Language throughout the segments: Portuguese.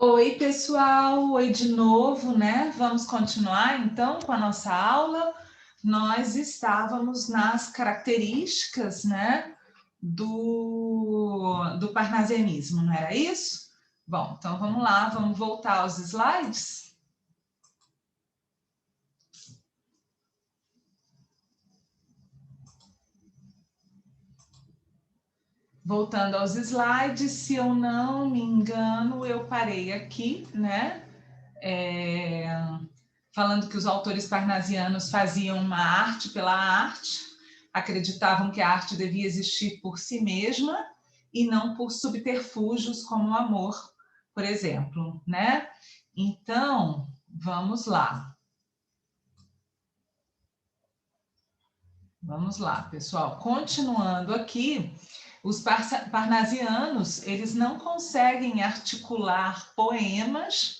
Oi, pessoal! Oi de novo, né? Vamos continuar então com a nossa aula. Nós estávamos nas características, né, do parnasianismo, não era isso? Bom, então vamos lá, vamos voltar aos slides. Voltando aos slides, se eu não me engano, eu parei aqui, né? Falando que os autores parnasianos faziam uma arte pela arte, acreditavam que a arte devia existir por si mesma e não por subterfúgios como o amor, por exemplo, né? Então, vamos lá. Vamos lá, pessoal. Continuando aqui, os parnasianos, eles não conseguem articular poemas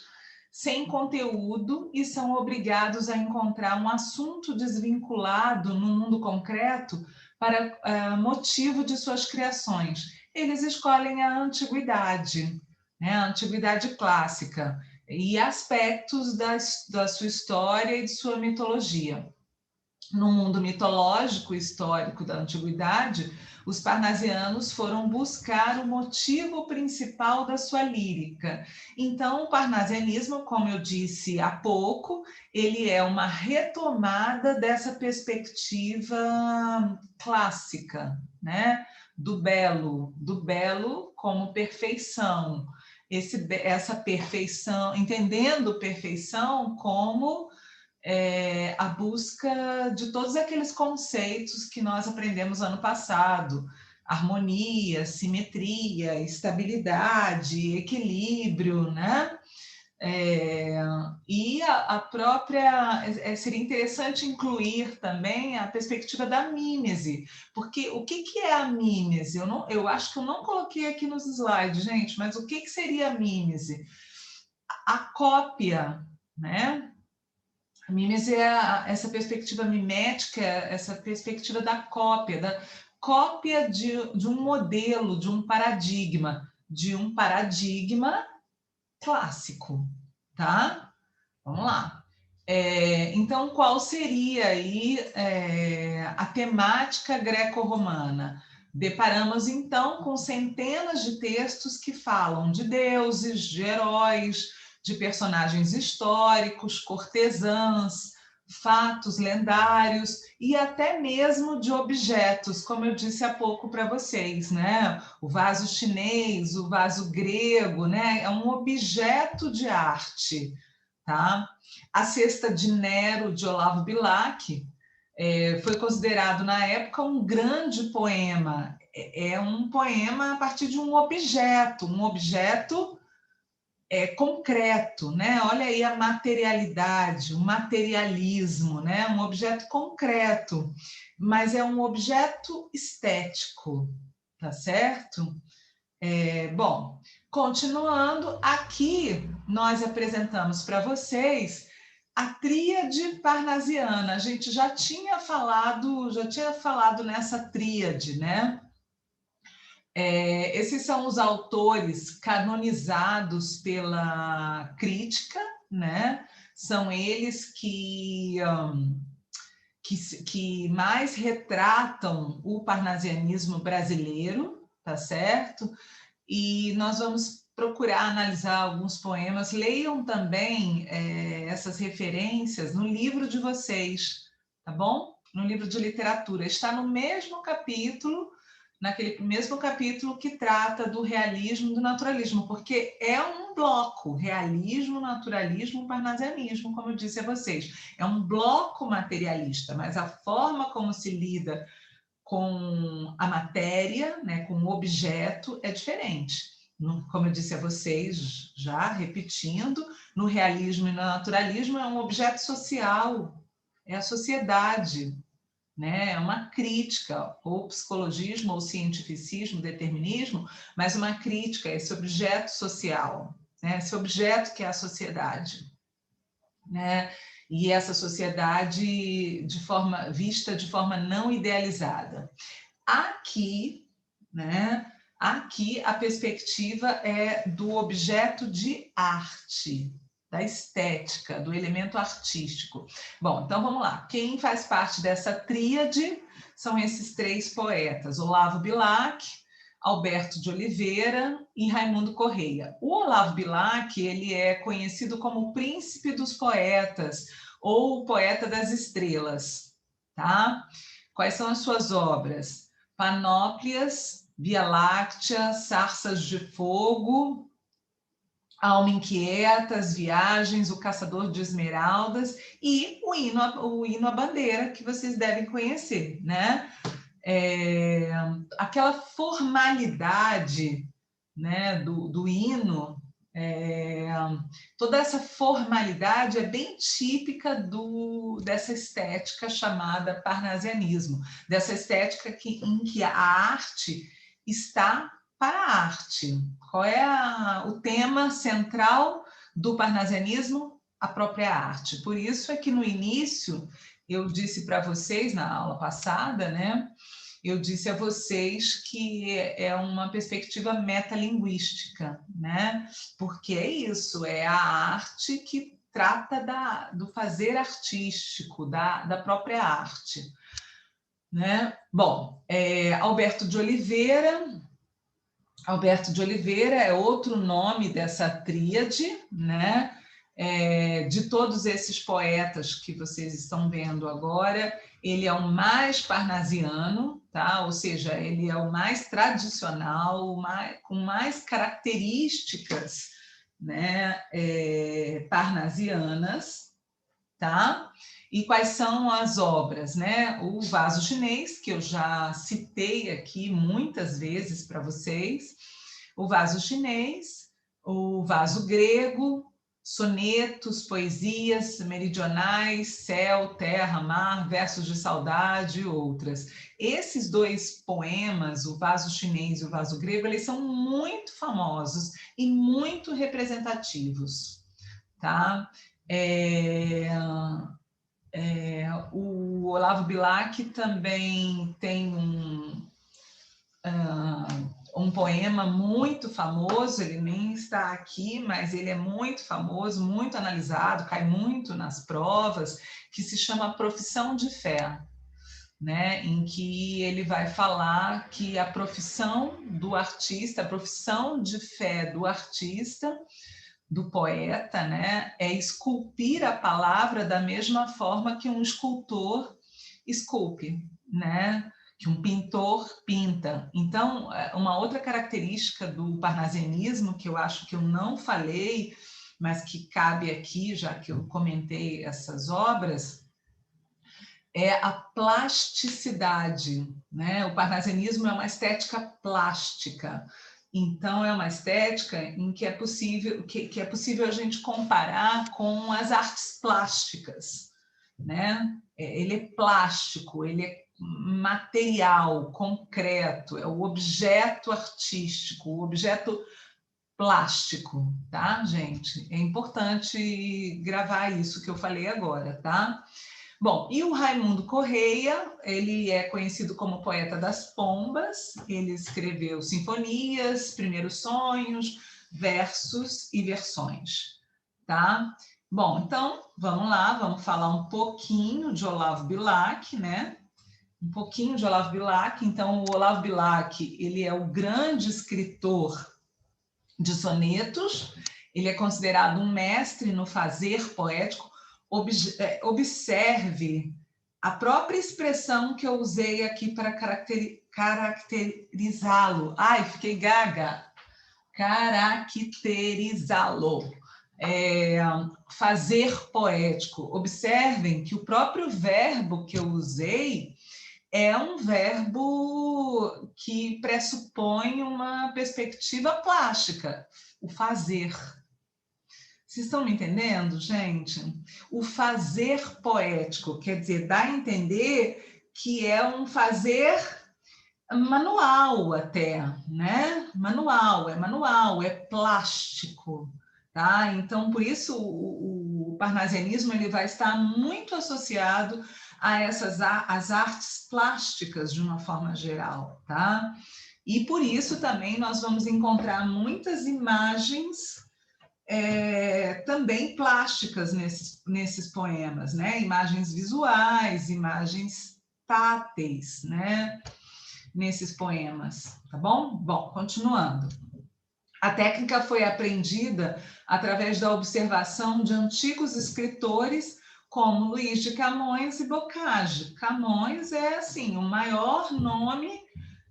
sem conteúdo e são obrigados a encontrar um assunto desvinculado no mundo concreto para motivo de suas criações. Eles escolhem a antiguidade, né, a antiguidade clássica e aspectos da sua história e de sua mitologia. No mundo mitológico histórico da antiguidade, os parnasianos foram buscar o motivo principal da sua lírica. Então, o parnasianismo, como eu disse há pouco, ele é uma retomada dessa perspectiva clássica, né? Do belo como perfeição. Essa perfeição, entendendo perfeição como a busca de todos aqueles conceitos que nós aprendemos ano passado: harmonia, simetria, estabilidade, equilíbrio, né? E a própria... seria interessante incluir também a perspectiva da mímese, porque o que é a mímese? Eu acho que eu não coloquei aqui nos slides, gente, mas o que seria a mímese? A cópia, né? A mímese é essa perspectiva mimética, essa perspectiva da cópia de um modelo, de um paradigma clássico, tá? Vamos lá. Então, qual seria aí a temática greco-romana? Deparamos, então, com centenas de textos que falam de deuses, de heróis, de personagens históricos, cortesãs, fatos lendários e até mesmo de objetos, como eu disse há pouco para vocês, né? O vaso chinês, o vaso grego, né? É um objeto de arte, tá? A Cesta de Nero, de Olavo Bilac, foi considerado na época um grande poema. É um poema a partir de um objeto concreto, né? Olha aí a materialidade, o materialismo, né? Um objeto concreto, mas é um objeto estético, tá certo? Bom, continuando, aqui nós apresentamos para vocês a tríade parnasiana. A gente já tinha falado nessa tríade, né? Esses são os autores canonizados pela crítica, né? São eles que mais retratam o parnasianismo brasileiro, tá certo? E nós vamos procurar analisar alguns poemas. Leiam também essas referências no livro de vocês, tá bom? No livro de literatura. Está no mesmo capítulo, naquele mesmo capítulo que trata do realismo e do naturalismo, porque é um bloco: realismo, naturalismo, parnasianismo, como eu disse a vocês. É um bloco materialista, mas a forma como se lida com a matéria, né, com o objeto, é diferente. Como eu disse a vocês, já repetindo, no realismo e no naturalismo é um objeto social, é a sociedade, né? É uma crítica, ou psicologismo, ou cientificismo, determinismo, mas uma crítica a esse objeto social, né? Esse objeto que é a sociedade, né? E essa sociedade vista de forma não idealizada. Aqui, né, Aqui a perspectiva é do objeto de arte, da estética, do elemento artístico. Bom, então vamos lá. Quem faz parte dessa tríade são esses três poetas, Olavo Bilac, Alberto de Oliveira e Raimundo Correia. O Olavo Bilac, ele é conhecido como o príncipe dos poetas, ou o poeta das estrelas, tá? Quais são as suas obras? Panóplias, Via Láctea, Sarças de Fogo, Alma Inquieta, As Viagens, O Caçador de Esmeraldas e o hino à Bandeira, que vocês devem conhecer, né? Aquela formalidade, né, do hino, toda essa formalidade é bem típica dessa estética chamada parnasianismo, dessa estética em que a arte está para a arte. Qual é o tema central do parnasianismo? A própria arte. Por isso é que no início eu disse para vocês, na aula passada, né, eu disse a vocês que é uma perspectiva metalinguística, né? Porque é isso, é a arte que trata do fazer artístico, da própria arte, né? Bom, Alberto de Oliveira é outro nome dessa tríade, né? De todos esses poetas que vocês estão vendo agora, ele é o mais parnasiano, tá? Ou seja, ele é o mais tradicional, com mais características, né, parnasianas, tá? E quais são as obras, né? O Vaso Chinês, que eu já citei aqui muitas vezes para vocês, o Vaso Chinês, o Vaso Grego, sonetos, poesias meridionais, céu, terra, mar, versos de saudade e outras. Esses dois poemas, o Vaso Chinês e o Vaso Grego, eles são muito famosos e muito representativos, tá? O Olavo Bilac também tem um poema muito famoso, ele nem está aqui, mas ele é muito famoso, muito analisado, cai muito nas provas, que se chama Profissão de Fé, né? Em que ele vai falar que a profissão do artista, a profissão de fé do artista, do poeta, né, é esculpir a palavra da mesma forma que um escultor esculpe, né? Que um pintor pinta. Então, uma outra característica do parnasianismo, que eu acho que eu não falei, mas que cabe aqui, já que eu comentei essas obras, é a plasticidade, né? O parnasianismo é uma estética plástica. Então, é uma estética em que é possível a gente comparar com as artes plásticas, né? Ele é plástico, ele é material, concreto, é o objeto artístico, o objeto plástico, tá, gente? É importante gravar isso que eu falei agora, tá? Bom, e o Raimundo Correia, ele é conhecido como poeta das pombas, ele escreveu sinfonias, primeiros sonhos, versos e versões, tá? Bom, então, vamos lá, vamos falar um pouquinho de Olavo Bilac, né? Um pouquinho de Olavo Bilac. Então, o Olavo Bilac, ele é o grande escritor de sonetos, ele é considerado um mestre no fazer poético. Observe a própria expressão que eu usei aqui para caracterizá-lo. Ai, fiquei gaga. Caracterizá-lo. Fazer poético. Observem que o próprio verbo que eu usei é um verbo que pressupõe uma perspectiva plástica, o fazer. Vocês estão me entendendo, gente? O fazer poético, quer dizer, dá a entender que é um fazer manual até, né? Manual, é plástico, tá? Então, por isso, o parnasianismo ele vai estar muito associado a as artes plásticas de uma forma geral, tá? E por isso também nós vamos encontrar muitas imagens também plásticas nesses poemas, né? Imagens visuais, imagens táteis, né? Nesses poemas, tá bom? Bom, continuando. A técnica foi aprendida através da observação de antigos escritores como Luís de Camões e Bocage. Camões é, assim, o maior nome,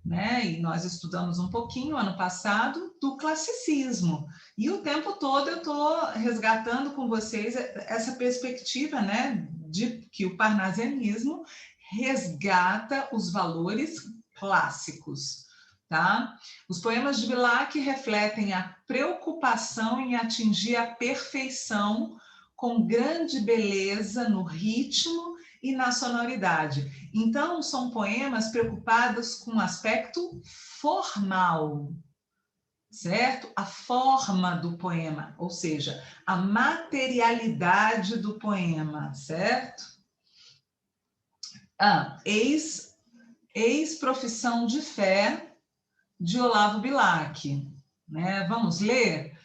né? E nós estudamos um pouquinho ano passado do classicismo. E o tempo todo eu estou resgatando com vocês essa perspectiva, né? De que o parnasianismo resgata os valores clássicos. Tá? Os poemas de Bilac refletem a preocupação em atingir a perfeição com grande beleza no ritmo e na sonoridade. Então, são poemas preocupados com o aspecto formal, certo? A forma do poema, ou seja, a materialidade do poema, certo? Ex-profissão de fé de Olavo Bilac, né? Vamos ler?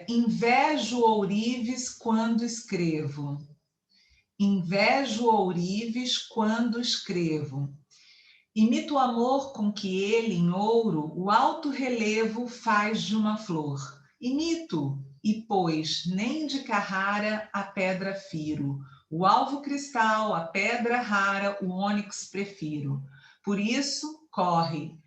Invejo ourives quando escrevo. Invejo ourives quando escrevo. Imito o amor com que ele, em ouro, o alto relevo faz de uma flor. Imito, e pois nem de Carrara a pedra firo. O alvo cristal, a pedra rara, o ônix prefiro. Por isso, corre,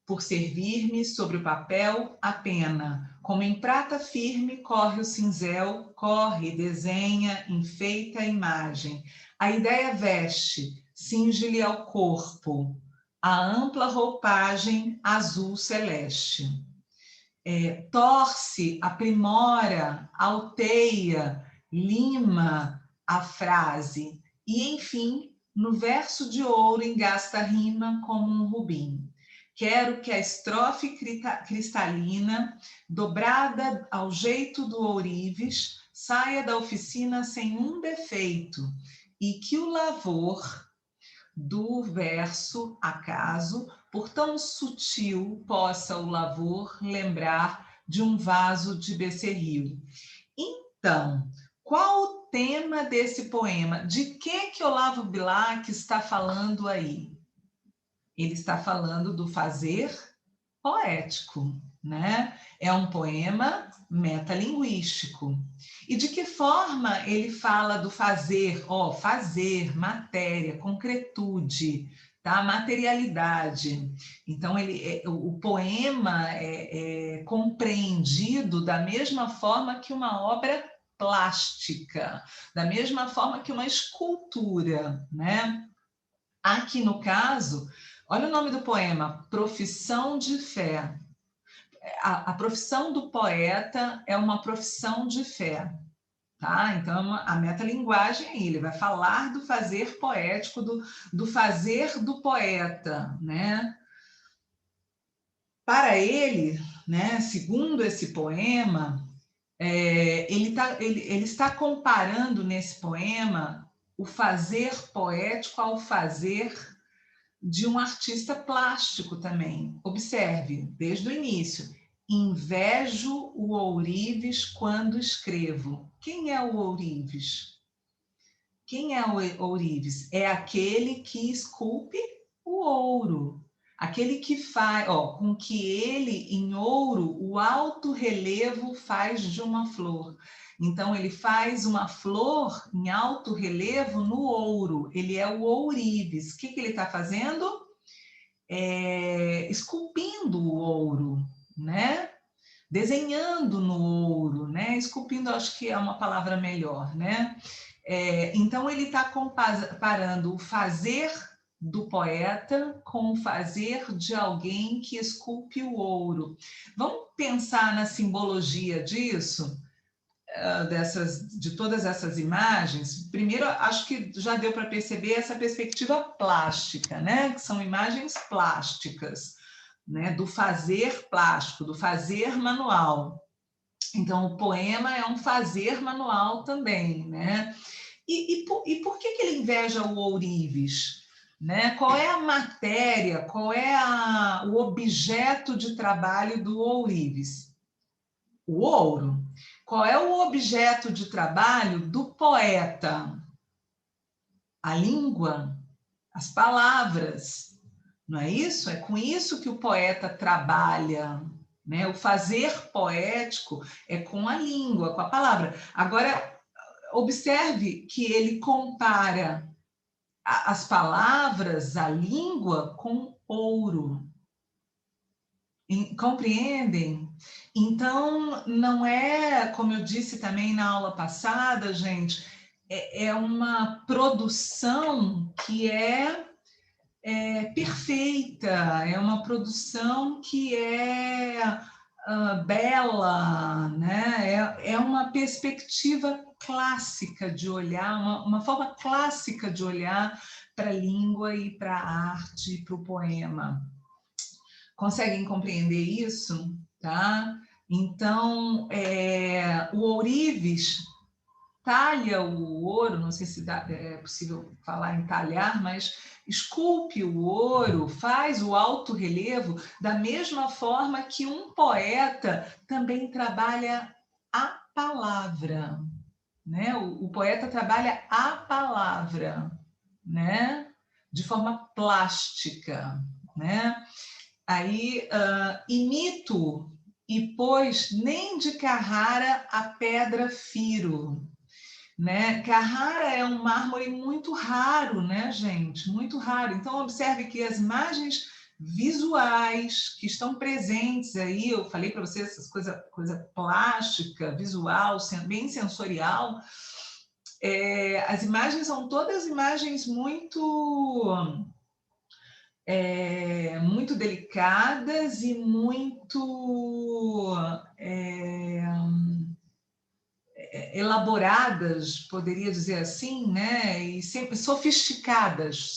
por servir-me sobre o papel a pena. Como em prata firme corre o cinzel, corre, desenha, enfeita a imagem. A ideia veste, cinge-lhe ao corpo, a ampla roupagem azul celeste. Torce, aprimora, alteia, lima a frase. E, enfim, no verso de ouro engasta a rima como um rubim. Quero que a estrofe cristalina, dobrada ao jeito do ourives, saia da oficina sem um defeito, e que o lavor do verso, acaso, por tão sutil, possa o lavor lembrar de um vaso de becerril. Então, qual o tema desse poema? De que Olavo Bilac está falando aí? Ele está falando do fazer poético, né? É um poema metalinguístico. E de que forma ele fala do fazer? Fazer, matéria, concretude, tá? Materialidade. Então, o poema é compreendido da mesma forma que uma obra plástica, da mesma forma que uma escultura, né? Aqui no caso, olha o nome do poema, Profissão de Fé. A profissão do poeta é uma profissão de fé, tá? Então, a metalinguagem aí, ele vai falar do fazer poético, do fazer do poeta, né? Para ele, né, segundo esse poema, ele está comparando nesse poema o fazer poético ao fazer de um artista plástico também. Observe, desde o início. Invejo o ourives quando escrevo. Quem é o ourives? Quem é o ourives? É aquele que esculpe o ouro. Aquele que faz, com que ele, em ouro, o alto relevo faz de uma flor. Então, ele faz uma flor em alto relevo no ouro. Ele é o ourives. O que ele está fazendo? Esculpindo o ouro, né? Desenhando no ouro, né? Esculpindo, acho que é uma palavra melhor, né? Então, ele está comparando o fazer do poeta com o fazer de alguém que esculpe o ouro. Vamos pensar na simbologia disso? De todas essas imagens. Primeiro, acho que já deu para perceber essa perspectiva plástica, né? Que são imagens plásticas, né? Do fazer plástico, do fazer manual. Então, o poema é um fazer manual também, né? E por que ele inveja o ourives? né? Qual é a matéria, qual é o objeto de trabalho do ourives? O ouro. Qual é o objeto de trabalho do poeta? A língua, as palavras. Não é isso? É com isso que o poeta trabalha, né? O fazer poético é com a língua, com a palavra. Agora, observe que ele compara as palavras, a língua, com ouro. Compreendem? Então, não é, como eu disse também na aula passada, gente, é uma produção que é perfeita, é uma produção que é bela, né? É uma perspectiva clássica de olhar, uma forma clássica de olhar para a língua e para a arte e para o poema. Conseguem compreender isso? Tá? Então, o ourives talha o ouro, não sei se é possível falar em talhar, mas esculpe o ouro, faz o alto relevo da mesma forma que um poeta também trabalha a palavra, né? O poeta trabalha a palavra, né? De forma plástica, né? Aí, imito e pôs nem de Carrara a pedra firo, né? Carrara é um mármore muito raro, né, gente? Muito raro. Então, observe que as imagens visuais que estão presentes aí, eu falei para vocês essas coisa plástica, visual, bem sensorial, as imagens são todas imagens muito delicadas e muito elaboradas, poderia dizer assim, né? E sempre sofisticadas,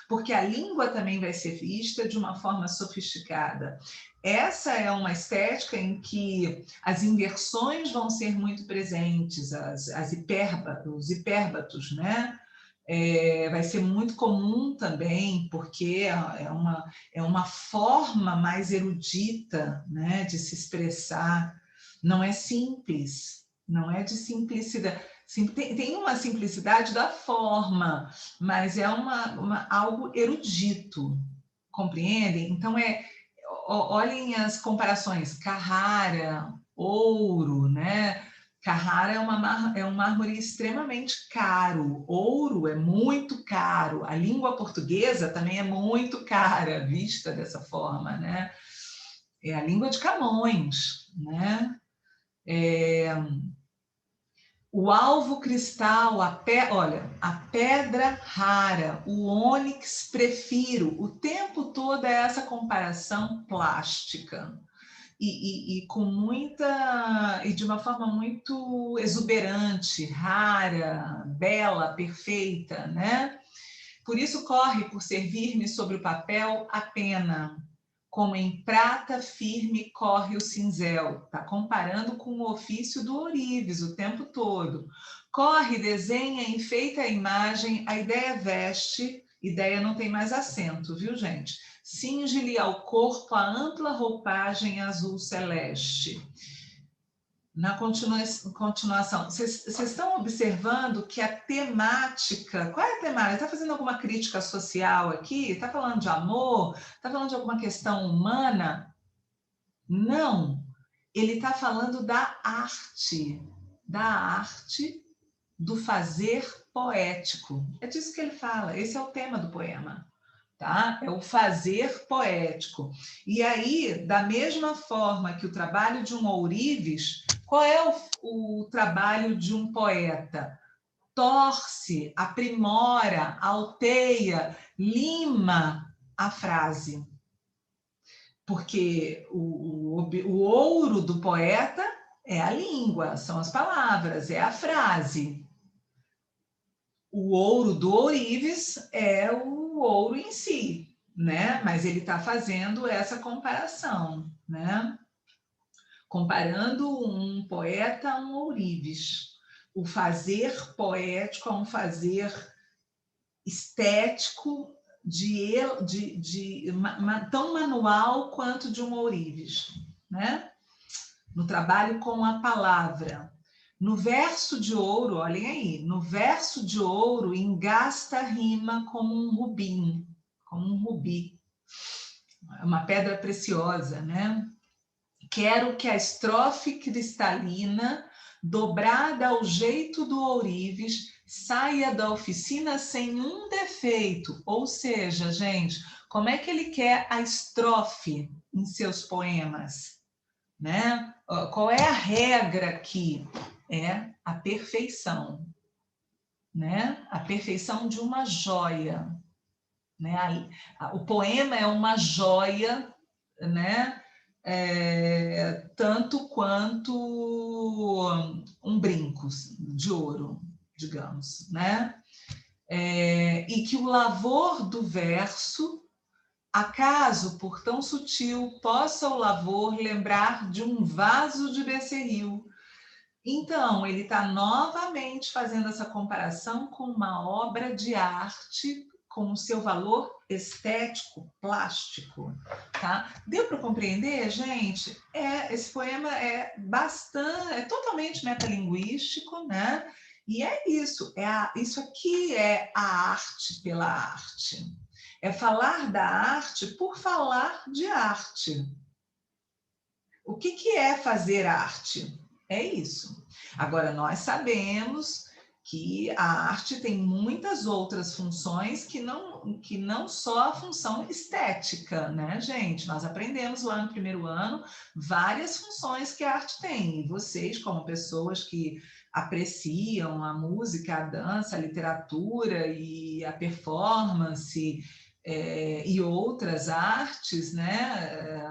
porque a língua também vai ser vista de uma forma sofisticada. Essa é uma estética em que as inversões vão ser muito presentes, os hipérbatos, né? Vai ser muito comum também, porque é uma forma mais erudita, né, de se expressar. Não é simples, não é de simplicidade. Tem uma simplicidade da forma, mas é algo erudito, compreendem? Então, olhem as comparações, Carrara, ouro, né? Carrara é um mármore extremamente caro, ouro é muito caro, a língua portuguesa também é muito cara, vista dessa forma, né? É a língua de Camões, né? O alvo cristal, olha, a pedra rara, o ônix prefiro, o tempo todo é essa comparação plástica. E com e de uma forma muito exuberante, rara, bela, perfeita, né? Por isso corre por servir-me sobre o papel a pena, como em prata firme corre o cinzel. Está comparando com o ofício do ourives o tempo todo. Corre, desenha, enfeita a imagem, a ideia veste, ideia não tem mais acento, viu, gente? Cinge-lhe ao corpo a ampla roupagem azul celeste. Na continuação, vocês estão observando que a temática... Qual é a temática? Está fazendo alguma crítica social aqui? Está falando de amor? Está falando de alguma questão humana? Não. Ele está falando da arte do fazer poético. É disso que ele fala. Esse é o tema do poema. Tá? É o fazer poético. E aí, da mesma forma que o trabalho de um ourives, qual é o trabalho de um poeta? Torce, aprimora, alteia, lima a frase. Porque o ouro do poeta é a língua, são as palavras, é a frase. O ouro do ourives é o ouro em si, né? Mas ele está fazendo essa comparação, né? Comparando um poeta a um ourives. O fazer poético a um fazer estético, tão manual quanto de um ourives, né? No trabalho com a palavra. No verso de ouro, olhem aí, no verso de ouro, engasta rima como um rubi, uma pedra preciosa, né? Quero que a estrofe cristalina, dobrada ao jeito do ourives, saia da oficina sem um defeito. Ou seja, gente, como é que ele quer a estrofe em seus poemas? Né? Qual é a regra aqui? É a perfeição, né? A perfeição de uma joia, né? O poema é uma joia, né? Tanto quanto um brinco de ouro, digamos, né? E que o lavor do verso, acaso por tão sutil, possa o lavor lembrar de um vaso de becerril. Então, ele está novamente fazendo essa comparação com uma obra de arte com o seu valor estético, plástico, tá? Deu para compreender, gente? Esse poema é totalmente metalinguístico, né? E é isso, isso aqui é a arte pela arte. É falar da arte por falar de arte. O que é fazer arte? É isso. Agora, nós sabemos que a arte tem muitas outras funções que não só a função estética, né, gente? Nós aprendemos lá no primeiro ano várias funções que a arte tem. E vocês, como pessoas que apreciam a música, a dança, a literatura e a performance e outras artes, né?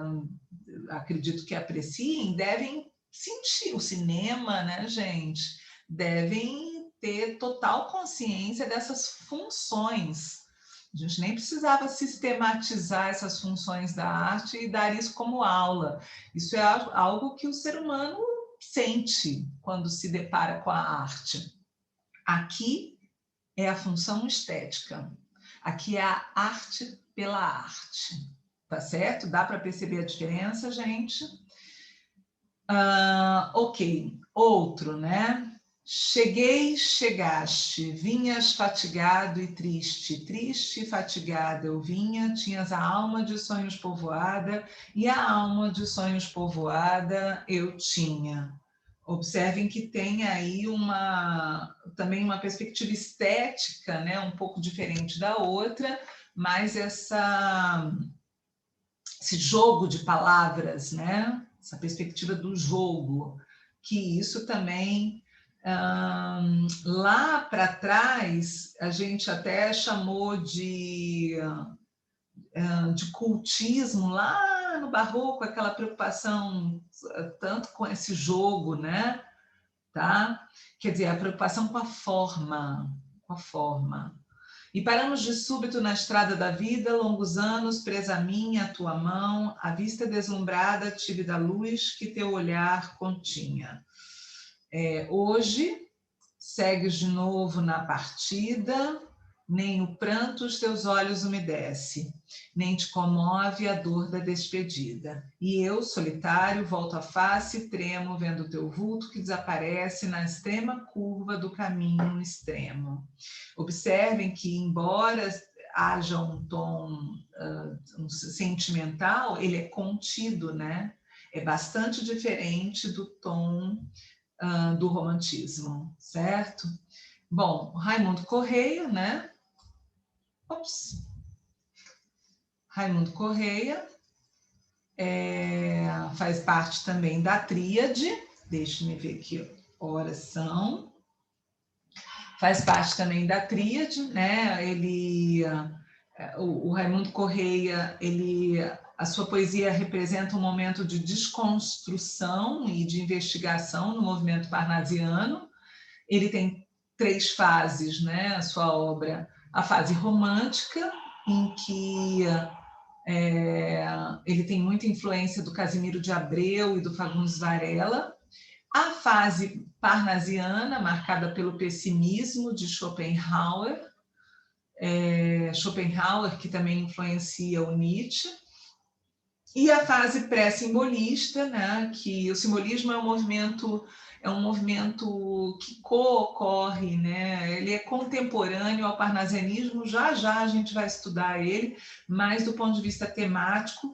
Acredito que apreciem, devem sentir o cinema, né, gente? Devem ter total consciência dessas funções. A gente nem precisava sistematizar essas funções da arte e dar isso como aula. Isso é algo que o ser humano sente quando se depara com a arte. Aqui é a função estética. Aqui é a arte pela arte. Tá certo? Dá para perceber a diferença, gente? Ok. Outro, né? Cheguei, chegaste, vinhas fatigado e triste, triste e fatigada eu vinha, tinhas a alma de sonhos povoada, e a alma de sonhos povoada eu tinha. Observem que tem aí também uma perspectiva estética, né? Um pouco diferente da outra, mas esse jogo de palavras, né? Essa perspectiva do jogo, que isso também, lá para trás, a gente até chamou de cultismo, lá no Barroco, aquela preocupação tanto com esse jogo, né? Tá? Quer dizer, a preocupação com a forma, com a forma. E paramos de súbito na estrada da vida, longos anos, presa a minha, a tua mão, a vista deslumbrada tive da luz que teu olhar continha. Hoje, segues de novo na partida, nem o pranto os teus olhos umedece, nem te comove a dor da despedida. E eu, solitário, volto a face e tremo, vendo o teu vulto que desaparece na extrema curva do caminho extremo. Observem que, embora haja um tom sentimental, ele é contido, né? É bastante diferente do tom do romantismo, certo? Bom, Raimundo Correia, né? Raimundo Correia faz parte também da tríade, deixe-me ver que horas são. Faz parte também da tríade, né? O Raimundo Correia, a sua poesia representa um momento de desconstrução e de investigação no movimento parnasiano. Ele tem 3 fases, né? A sua obra. A fase romântica, em que ele tem muita influência do Casimiro de Abreu e do Fagundes Varela. A fase parnasiana, marcada pelo pessimismo de Schopenhauer, Schopenhauer, que também influencia o Nietzsche, e a fase pré-simbolista, né, que o simbolismo é um movimento que co-ocorre, né, ele é contemporâneo ao parnasianismo, já já a gente vai estudar ele, mas do ponto de vista temático,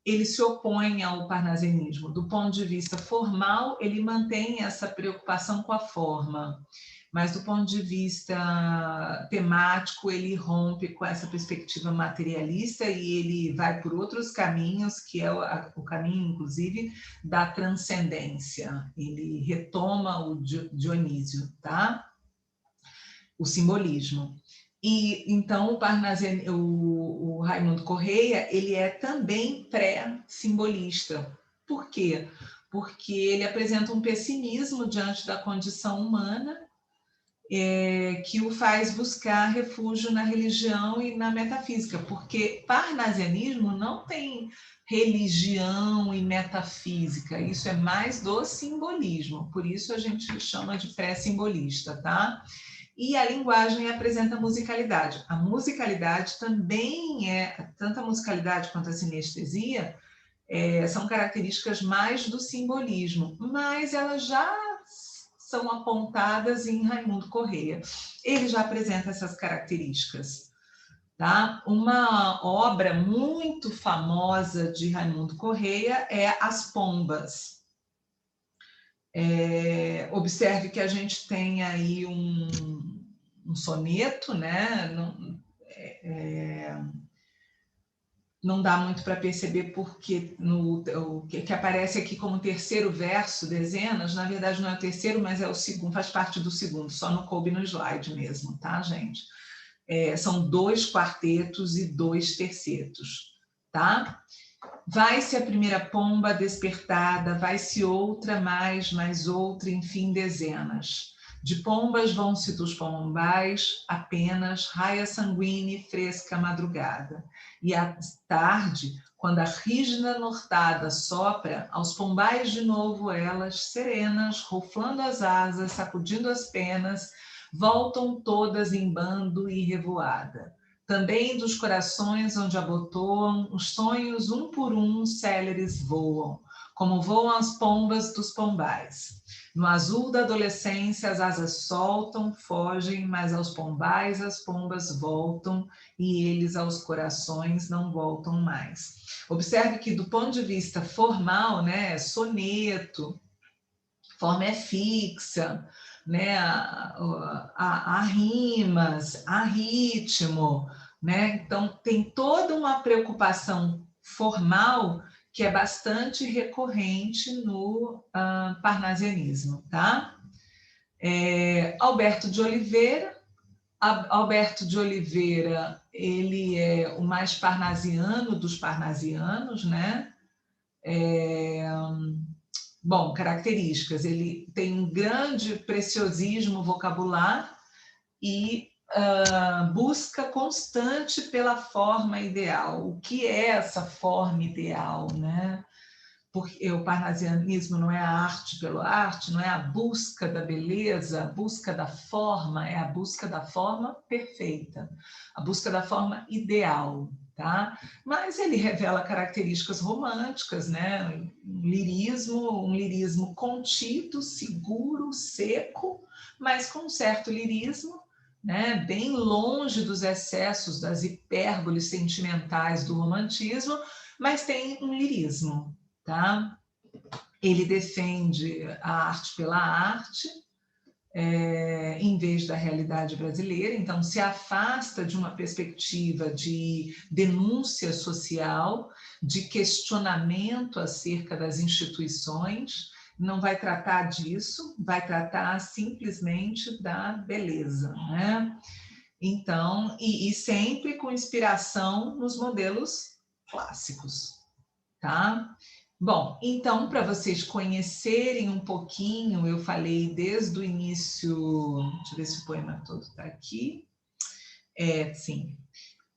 ele se opõe ao parnasianismo. Do ponto de vista formal, ele mantém essa preocupação com a forma, mas do ponto de vista temático, ele rompe com essa perspectiva materialista e ele vai por outros caminhos, que é o caminho, inclusive, da transcendência. Ele retoma o Dionísio, tá? O simbolismo. E então o Raimundo Correia, ele é também pré-simbolista. Por quê? Porque ele apresenta um pessimismo diante da condição humana, que o faz buscar refúgio na religião e na metafísica, porque parnasianismo não tem religião e metafísica, isso é mais do simbolismo, por isso a gente chama de pré-simbolista, tá? E a linguagem apresenta musicalidade. A musicalidade também tanto a musicalidade quanto a sinestesia, são características mais do simbolismo, mas elas já são apontadas em Raimundo Correia. Ele já apresenta essas características. Tá? Uma obra muito famosa de Raimundo Correia é As Pombas. Observe que a gente tem aí um soneto, né? Não dá muito para perceber porque o que aparece aqui como terceiro verso, dezenas, na verdade não é o terceiro, mas é o segundo, faz parte do segundo, só não coube no slide mesmo, tá, gente? São 2 quartetos e 2 tercetos, tá? Vai-se a primeira pomba despertada, vai-se outra, mais outra, enfim, dezenas. De pombas vão-se dos pombais, apenas raia sanguínea e fresca madrugada. E à tarde, quando a rígida nortada sopra, aos pombais de novo elas, serenas, ruflando as asas, sacudindo as penas, voltam todas em bando e revoada. Também dos corações onde abotoam, os sonhos um por um céleres voam, como voam as pombas dos pombais. No azul da adolescência as asas soltam, fogem, mas aos pombais as pombas voltam e eles aos corações não voltam mais. Observe que do ponto de vista formal, né, soneto, forma é fixa, né, há rimas, há ritmo, né? Então tem toda uma preocupação formal que é bastante recorrente no parnasianismo, tá? Alberto de Oliveira. Alberto de Oliveira, ele é o mais parnasiano dos parnasianos, né? Bom, características, ele tem um grande preciosismo vocabular e busca constante pela forma ideal. O que é essa forma ideal, né? Porque o parnasianismo não é a arte pela arte, não é a busca da beleza, a busca da forma, é a busca da forma perfeita, a busca da forma ideal, tá? Mas ele revela características românticas, né? Um lirismo contido, seguro, seco, mas com um certo lirismo, né? Bem longe dos excessos, das hipérboles sentimentais do romantismo, mas tem um lirismo. Tá? Ele defende a arte pela arte, em vez da realidade brasileira, então se afasta de uma perspectiva de denúncia social, de questionamento acerca das instituições, não vai tratar disso, vai tratar simplesmente da beleza, né? Então, e sempre com inspiração nos modelos clássicos, tá? Bom, então, para vocês conhecerem um pouquinho, eu falei desde o início, deixa eu ver se o poema todo está aqui. Sim.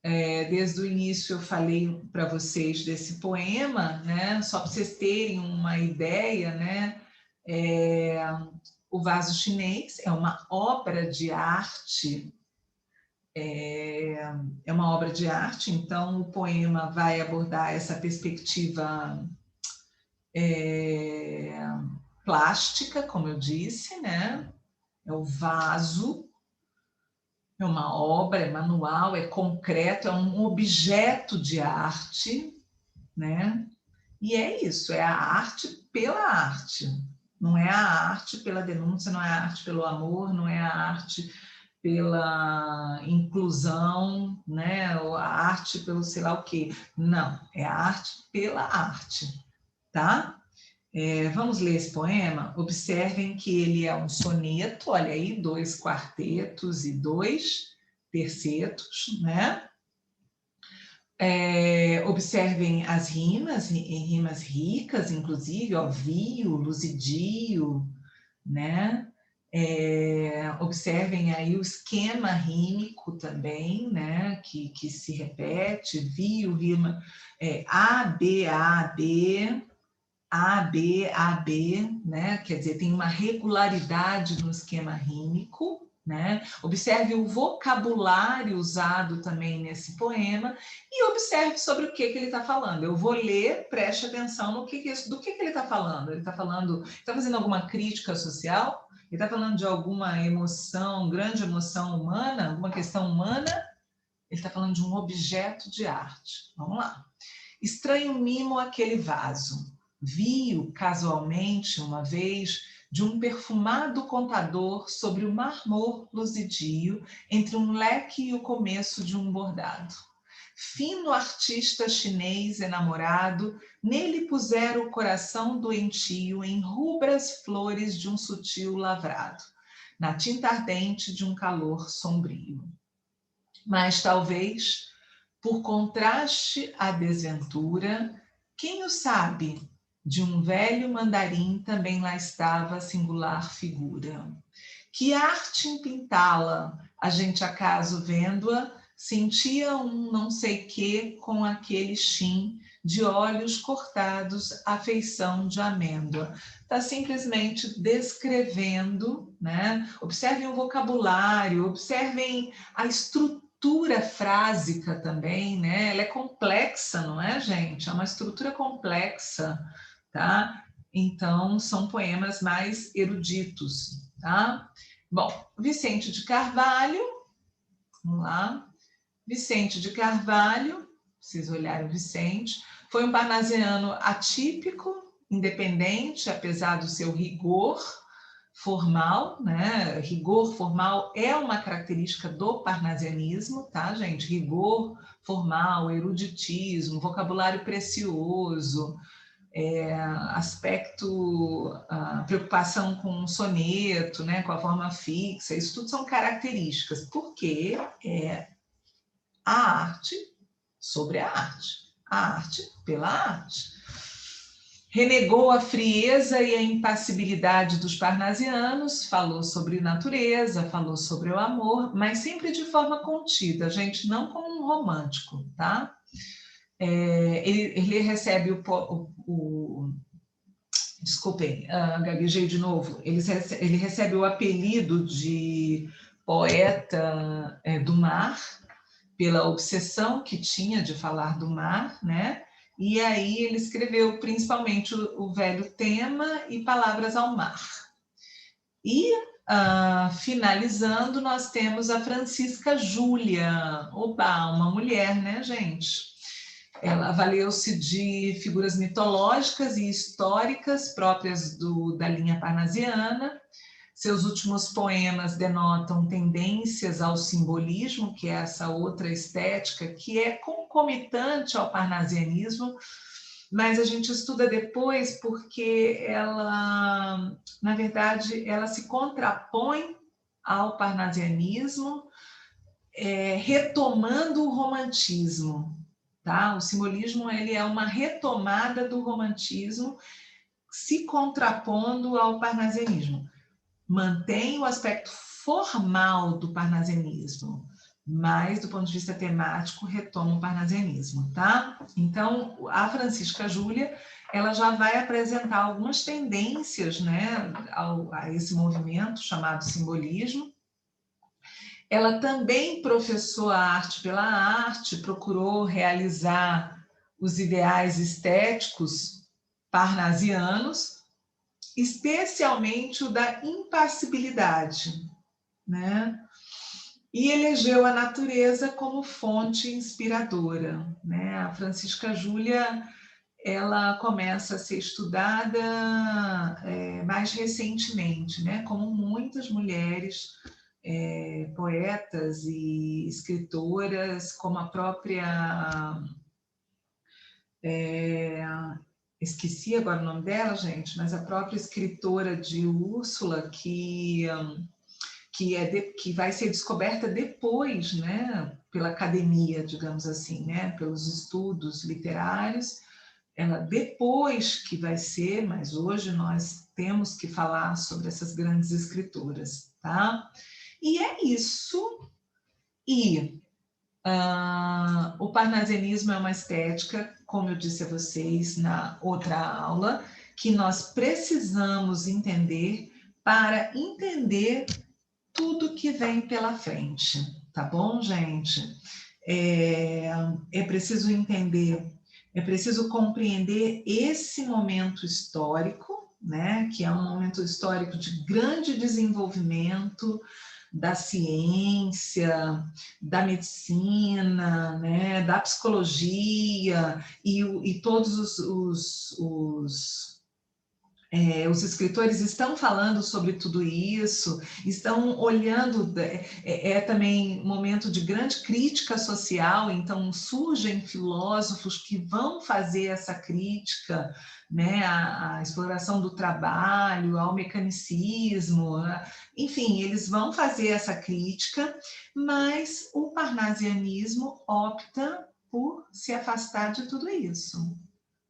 Desde o início eu falei para vocês desse poema, né? Só para vocês terem uma ideia, né? O Vaso Chinês é uma obra de arte é uma obra de arte, então o poema vai abordar essa perspectiva plástica, como eu disse, né? É o vaso, é uma obra, é manual, é concreto, é um objeto de arte, né? E é isso, é a arte pela arte. Não é a arte pela denúncia, não é a arte pelo amor, não é a arte pela inclusão, né? Ou a arte pelo sei lá o quê. Não, é a arte pela arte, tá? Vamos ler esse poema? Observem que ele é um soneto, olha aí, 2 quartetos e 2 tercetos, né? Observem as rimas, rimas ricas, inclusive, ó, vio, luzidio, né? Observem aí o esquema rímico também, né? Que se repete, vio, rima, A, B, A, B, A, B, A, B, né? Quer dizer, tem uma regularidade no esquema rímico, né? Observe o vocabulário usado também nesse poema e observe sobre o que ele está falando. Eu vou ler, preste atenção no do que ele está falando. Ele está fazendo alguma crítica social? Ele está falando de alguma emoção, grande emoção humana, alguma questão humana? Ele está falando de um objeto de arte. Vamos lá. Estranho mimo aquele vaso. Vi-o casualmente uma vez de um perfumado contador sobre o mármore luzidio entre um leque e o começo de um bordado. Fino artista chinês enamorado, nele pusera o coração doentio em rubras flores de um sutil lavrado, na tinta ardente de um calor sombrio. Mas talvez, por contraste à desventura, quem o sabe, de um velho mandarim também lá estava a singular figura. Que arte em pintá-la, a gente acaso vendo-a, sentia um não sei quê com aquele chin de olhos cortados à feição de amêndoa. Está simplesmente descrevendo, né? Observem o vocabulário, observem a estrutura frásica também, né? Ela é complexa, não é, gente? É uma estrutura complexa, tá? Então, são poemas mais eruditos, tá? Bom, Vicente de Carvalho, vamos lá. Vicente de Carvalho, vocês olharem o Vicente, foi um parnasiano atípico, independente, apesar do seu rigor formal, né? Rigor formal é uma característica do parnasianismo, tá, gente? Rigor formal, eruditismo, vocabulário precioso, aspecto, preocupação com o soneto, né, com a forma fixa, isso tudo são características, porque é a arte sobre a arte pela arte. Renegou a frieza e a impassibilidade dos parnasianos, falou sobre natureza, falou sobre o amor, mas sempre de forma contida, gente, não como um romântico, tá? Ele recebe desculpem, gaguejei de novo, ele recebe o apelido de poeta do mar, pela obsessão que tinha de falar do mar, né? E aí ele escreveu principalmente o velho tema e Palavras ao Mar. E, finalizando, nós temos a Francisca Júlia, oba, uma mulher, né, gente? Ela valeu-se de figuras mitológicas e históricas próprias da linha parnasiana. Seus últimos poemas denotam tendências ao simbolismo, que é essa outra estética, que é concomitante ao parnasianismo, mas a gente estuda depois porque ela, na verdade, ela se contrapõe ao parnasianismo, retomando o romantismo. Tá? O simbolismo ele é uma retomada do romantismo, se contrapondo ao parnasianismo. Mantém o aspecto formal do parnasianismo, mas do ponto de vista temático retoma o parnasianismo, tá? Então, a Francisca Júlia, ela já vai apresentar algumas tendências, né, a esse movimento chamado simbolismo, Ela também professou a arte pela arte, procurou realizar os ideais estéticos parnasianos, especialmente o da impassibilidade, né? E elegeu a natureza como fonte inspiradora, né? A Francisca Júlia, ela começa a ser estudada mais recentemente, né? Como muitas mulheres poetas e escritoras, como a própria... esqueci agora o nome dela, gente, mas a própria escritora de Úrsula, que vai ser descoberta depois, né, pela academia, digamos assim, né, pelos estudos literários, ela depois que vai ser, mas hoje nós temos que falar sobre essas grandes escritoras, tá? E é isso. E o parnasianismo é uma estética, como eu disse a vocês na outra aula, que nós precisamos entender para entender tudo que vem pela frente, tá bom, gente? É preciso entender, é preciso compreender esse momento histórico, né, que é um momento histórico de grande desenvolvimento da ciência, da medicina, né, da psicologia e todos os escritores estão falando sobre tudo isso, estão olhando, também um momento de grande crítica social, então surgem filósofos que vão fazer essa crítica, né, à exploração do trabalho, ao mecanicismo, enfim, eles vão fazer essa crítica, mas o parnasianismo opta por se afastar de tudo isso,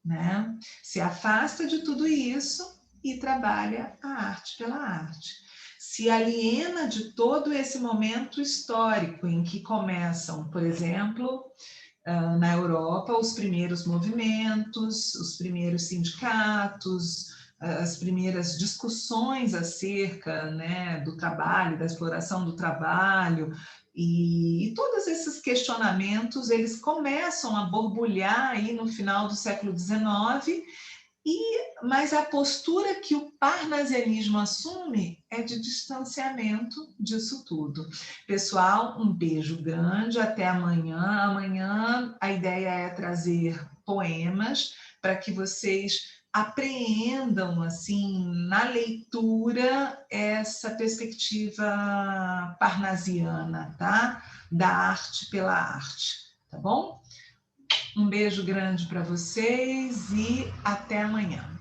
né? Se afasta de tudo isso e trabalha a arte pela arte. Se aliena de todo esse momento histórico em que começam, por exemplo, na Europa, os primeiros movimentos, os primeiros sindicatos, as primeiras discussões acerca, né, do trabalho, da exploração do trabalho, e todos esses questionamentos, eles começam a borbulhar aí no final do século XIX, mas a postura que o parnasianismo assume é de distanciamento disso tudo. Pessoal, um beijo grande, até amanhã. Amanhã a ideia é trazer poemas para que vocês apreendam, assim, na leitura, essa perspectiva parnasiana, tá? Da arte pela arte, tá bom? Um beijo grande para vocês e até amanhã.